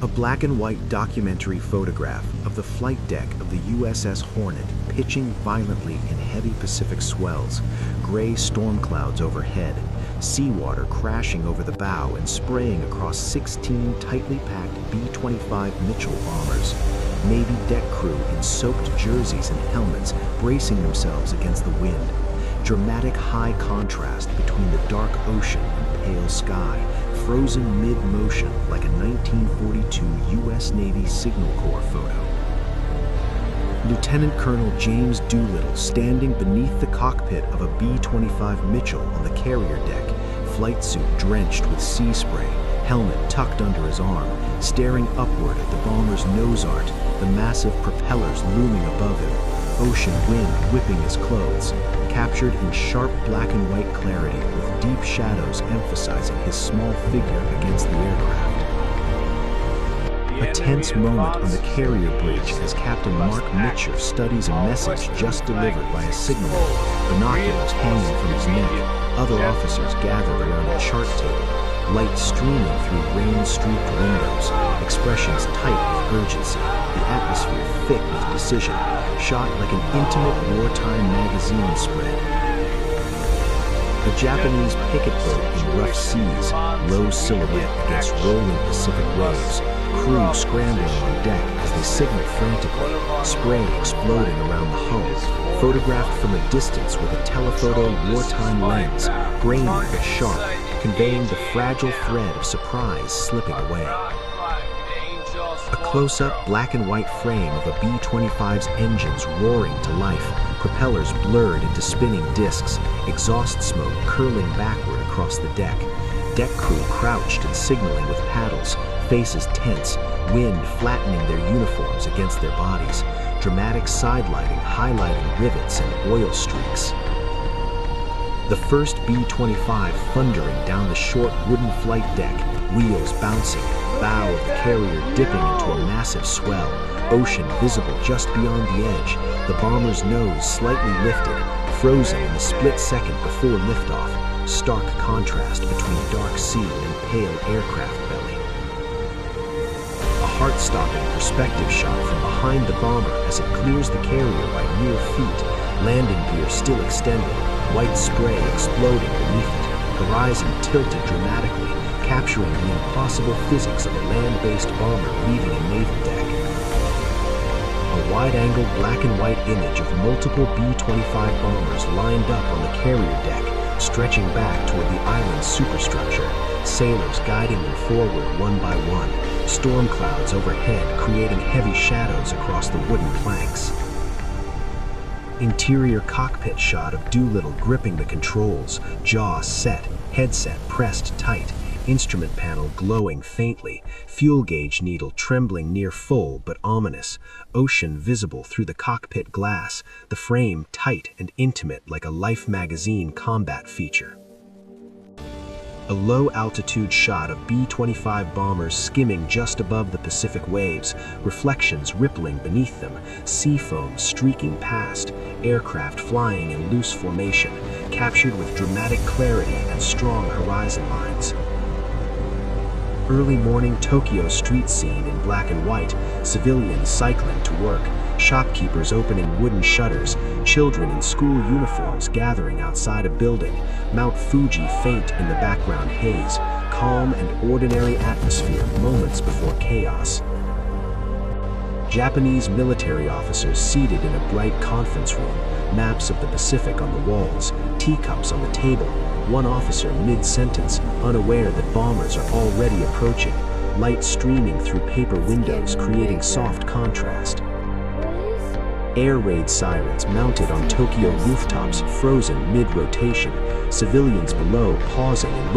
A black and white documentary photograph of the flight deck of the USS Hornet pitching violently in heavy Pacific swells, gray storm clouds overhead, seawater crashing over the bow and spraying across 16 tightly packed B-25 Mitchell bombers. Navy deck crew in soaked jerseys and helmets bracing themselves against the wind. Dramatic high contrast between the dark ocean and pale sky, frozen mid-motion like a 1942 U.S. Navy Signal Corps photo. Lieutenant Colonel James Doolittle standing beneath the cockpit of a B-25 Mitchell on the carrier deck, flight suit drenched with sea spray, helmet tucked under his arm, staring upward at the bomber's nose art, the massive propellers looming above him, ocean wind whipping his clothes, captured in sharp black and white clarity with deep shadows emphasizing his small figure against the aircraft. A tense moment on the carrier bridge as Captain Mark Mitcher studies a message just delivered by a signaller, binoculars hanging from his neck, other officers gathered around a chart table, light streaming through rain-streaked windows, expressions tight with urgency, the atmosphere thick with decision, shot like an intimate wartime magazine spread. A Japanese picket boat in rough seas, low silhouette against rolling Pacific waves, crew scrambling on deck as they signal frantically, spray exploding around the hull, photographed from a distance with a telephoto wartime lens, grainy but sharp, conveying the fragile thread of surprise slipping away. A close-up black and white frame of a B-25's engines roaring to life, propellers blurred into spinning discs, exhaust smoke curling backward across the deck, deck crew crouched and signaling with paddles, faces tense, wind flattening their uniforms against their bodies, dramatic sidelighting highlighting rivets and oil streaks. The first B-25 thundering down the short wooden flight deck, wheels bouncing, bow of the carrier dipping into a massive swell, ocean visible just beyond the edge, the bomber's nose slightly lifted, frozen in the split second before liftoff, stark contrast between dark sea and pale aircraft belly. A heart-stopping perspective shot from behind the bomber as it clears the carrier by mere feet, landing gear still extended, white spray exploding beneath it, horizon tilted dramatically, capturing the impossible physics of a land-based bomber leaving a naval deck. A wide-angle black and white image of multiple B-25 bombers lined up on the carrier deck, stretching back toward the island's superstructure, sailors guiding them forward one by one, storm clouds overhead creating heavy shadows across the wooden planks. Interior cockpit shot of Doolittle gripping the controls, jaw set, headset pressed tight, instrument panel glowing faintly, fuel gauge needle trembling near full but ominous, ocean visible through the cockpit glass, the frame tight and intimate like a Life magazine combat feature. A low-altitude shot of B-25 bombers skimming just above the Pacific waves, reflections rippling beneath them, sea foam streaking past, aircraft flying in loose formation, captured with dramatic clarity and strong horizon lines. Early morning Tokyo street scene in black and white, civilians cycling to work, shopkeepers opening wooden shutters, children in school uniforms gathering outside a building, Mount Fuji faint in the background haze, calm and ordinary atmosphere moments before chaos. Japanese military officers seated in a bright conference room, maps of the Pacific on the walls, teacups on the table, one officer mid-sentence, unaware that bombers are already approaching, light streaming through paper windows creating soft contrast. Air raid sirens mounted on Tokyo rooftops frozen mid-rotation, civilians below pausing and looking